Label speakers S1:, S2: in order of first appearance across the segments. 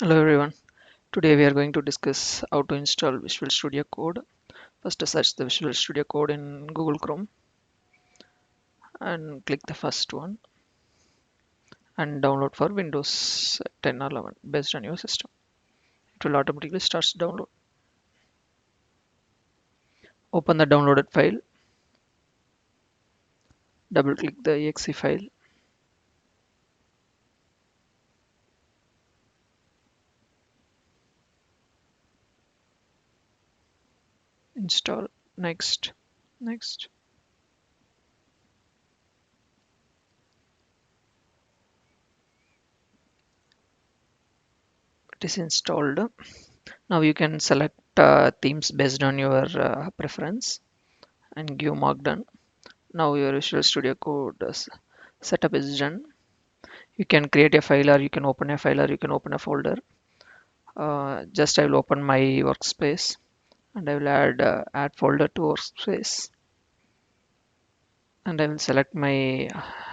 S1: Hello everyone. Today we are going to discuss how to install Visual Studio Code. First search the Visual Studio Code in Google Chrome and click the first one and download for Windows 10 or 11 based on your system. It will automatically start download. Open the downloaded file, double click the exe file. Install. Next. It is installed. Now you can select themes based on your preference and give mark done. Now your Visual Studio Code setup is done. You can create a file, or you can open a file, or you can open a folder. Just I will open my workspace and I will add folder to workspace, and I will select my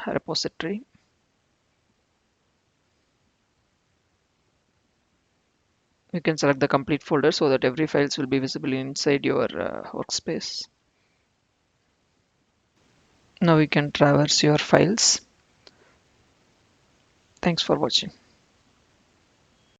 S1: repository. You can select the complete folder so that every files will be visible inside your workspace. Now you can traverse your files. Thanks for watching.